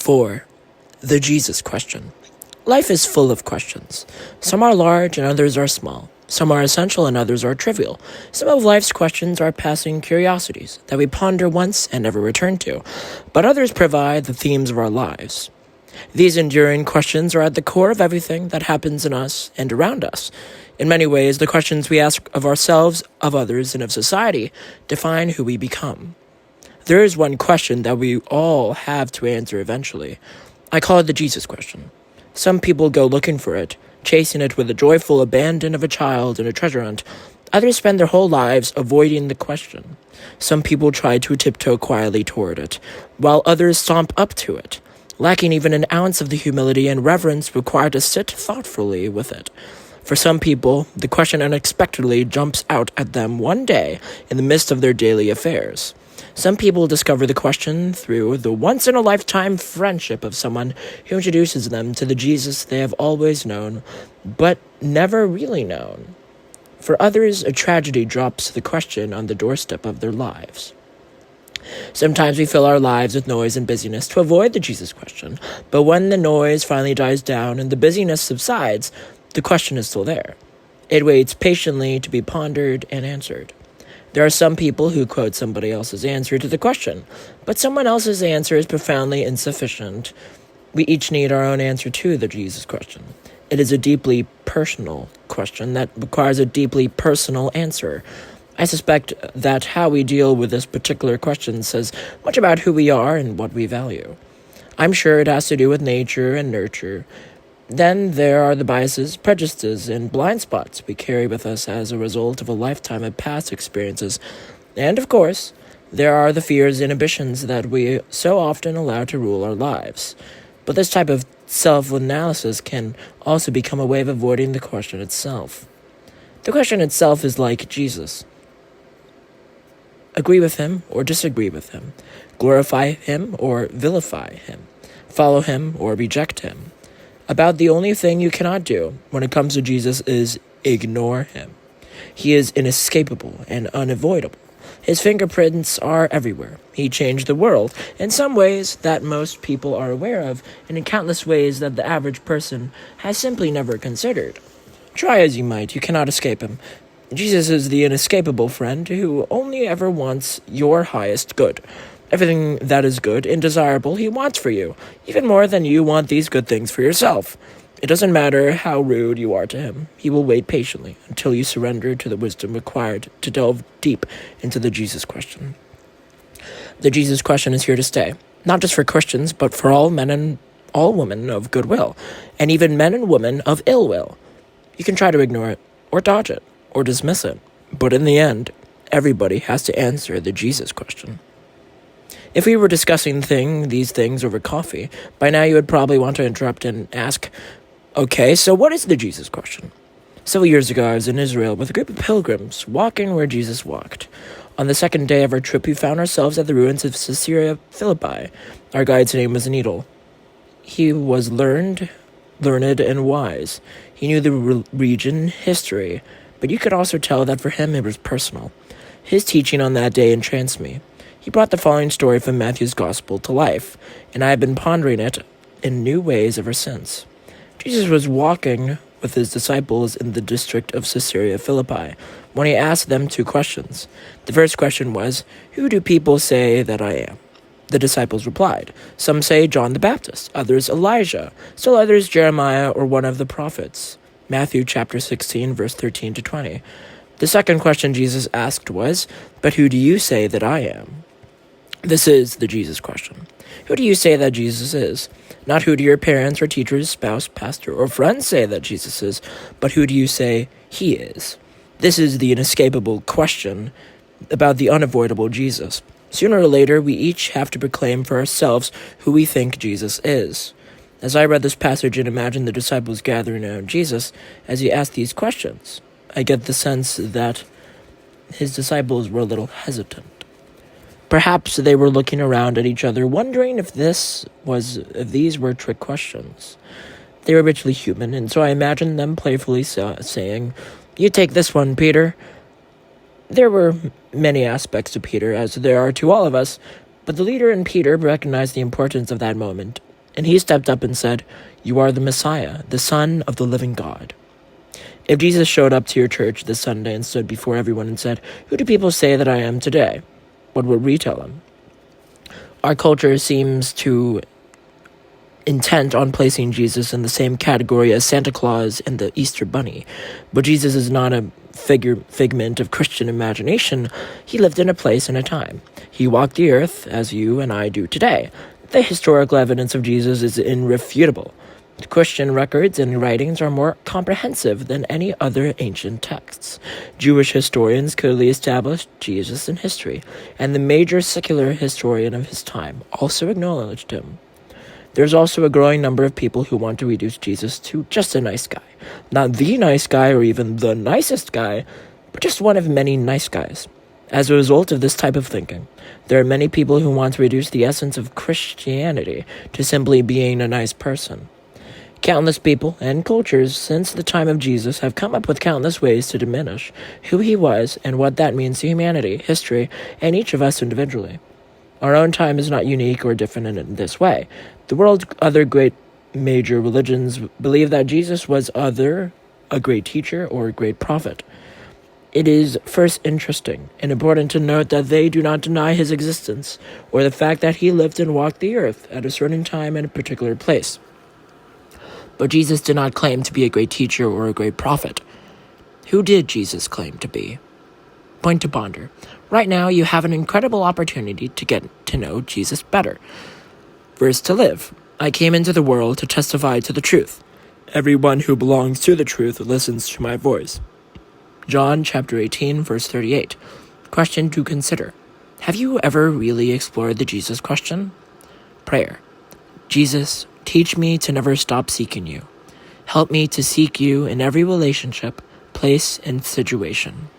4. The Jesus question. Life is full of questions. Some are large and others are small. Some are essential and others are trivial. Some of life's questions are passing curiosities that we ponder once and never return to, but others provide the themes of our lives. These enduring questions are at the core of everything that happens in us and around us. In many ways, the questions we ask of ourselves, of others, and of society define who we become. There is one question that we all have to answer eventually. I call it the Jesus question. Some people go looking for it, chasing it with the joyful abandon of a child in a treasure hunt. Others spend their whole lives avoiding the question. Some people try to tiptoe quietly toward it, while others stomp up to it, lacking even an ounce of the humility and reverence required to sit thoughtfully with it. For some people, the question unexpectedly jumps out at them one day in the midst of their daily affairs. Some people discover the question through the once-in-a-lifetime friendship of someone who introduces them to the Jesus they have always known, but never really known. For others, a tragedy drops the question on the doorstep of their lives. Sometimes we fill our lives with noise and busyness to avoid the Jesus question, but when the noise finally dies down and the busyness subsides, the question is still there. It waits patiently to be pondered and answered. There are some people who quote somebody else's answer to the question, but someone else's answer is profoundly insufficient. We each need our own answer to the Jesus question. It is a deeply personal question that requires a deeply personal answer. I suspect that how we deal with this particular question says much about who we are and what we value. I'm sure it has to do with nature and nurture. Then there are the biases, prejudices, and blind spots we carry with us as a result of a lifetime of past experiences. And, of course, there are the fears and ambitions that we so often allow to rule our lives. But this type of self-analysis can also become a way of avoiding the question itself. The question itself is like Jesus. Agree with him or disagree with him. Glorify him or vilify him. Follow him or reject him. About the only thing you cannot do when it comes to Jesus is ignore him. He is inescapable and unavoidable. His fingerprints are everywhere. He changed the world in some ways that most people are aware of, and in countless ways that the average person has simply never considered. Try as you might, you cannot escape him. Jesus is the inescapable friend who only ever wants your highest good. Everything that is good and desirable he wants for you, even more than you want these good things for yourself. It doesn't matter how rude you are to him. He will wait patiently until you surrender to the wisdom required to delve deep into the Jesus question. The Jesus question is here to stay, not just for Christians, but for all men and all women of goodwill, and even men and women of ill will. You can try to ignore it, or dodge it, or dismiss it, but in the end, everybody has to answer the Jesus question. If we were discussing these things over coffee, by now you would probably want to interrupt and ask, okay, so what is the Jesus question? Several years ago, I was in Israel with a group of pilgrims walking where Jesus walked. On the second day of our trip, we found ourselves at the ruins of Caesarea Philippi. Our guide's name was Needle. He was learned, and wise. He knew the region, history, but you could also tell that for him it was personal. His teaching on that day entranced me. He brought the following story from Matthew's Gospel to life, and I have been pondering it in new ways ever since. Jesus was walking with his disciples in the district of Caesarea Philippi when he asked them 2 questions. The first question was, "Who do people say that I am?" The disciples replied, "Some say John the Baptist, others Elijah, still others Jeremiah or one of the prophets." Matthew chapter 16, verse 13 to 20. The second question Jesus asked was, "But who do you say that I am?" This is the Jesus question. Who do you say that Jesus is? Not who do your parents or teachers, spouse, pastor, or friends say that Jesus is, but who do you say he is? This is the inescapable question about the unavoidable Jesus. Sooner or later, we each have to proclaim for ourselves who we think Jesus is. As I read this passage and imagined the disciples gathering around Jesus as he asked these questions, I get the sense that his disciples were a little hesitant. Perhaps they were looking around at each other, wondering if these were trick questions. They were richly human, and so I imagined them playfully saying, "You take this one, Peter." There were many aspects to Peter, as there are to all of us, but the leader in Peter recognized the importance of that moment. and he stepped up and said, "You are the Messiah, the Son of the living God." If Jesus showed up to your church this Sunday and stood before everyone and said, "Who do people say that I am today?" what would we tell him? Our culture seems to intent on placing Jesus in the same category as Santa Claus and the Easter Bunny. But Jesus is not a figment of Christian imagination. He lived in a place and a time. He walked the earth as you and I do today. The historical evidence of Jesus is irrefutable. Christian records and writings are more comprehensive than any other ancient texts. Jewish historians clearly established Jesus in history, and the major secular historian of his time also acknowledged him. There's also a growing number of people who want to reduce Jesus to just a nice guy. Not the nice guy or even the nicest guy, but just one of many nice guys. As a result of this type of thinking, there are many people who want to reduce the essence of Christianity to simply being a nice person. Countless people and cultures since the time of Jesus have come up with countless ways to diminish who he was and what that means to humanity, history, and each of us individually. Our own time is not unique or different in this way. The world's other great major religions believe that Jesus was either a great teacher or a great prophet. It is first interesting and important to note that they do not deny his existence or the fact that he lived and walked the earth at a certain time in a particular place. But Jesus did not claim to be a great teacher or a great prophet. Who did Jesus claim to be? Point to ponder. Right now, you have an incredible opportunity to get to know Jesus better. Verse to live. I came into the world to testify to the truth. Everyone who belongs to the truth listens to my voice. John chapter 18, verse 38. Question to consider. Have you ever really explored the Jesus question? Prayer. Jesus, teach me to never stop seeking you. Help me to seek you in every relationship, place, and situation.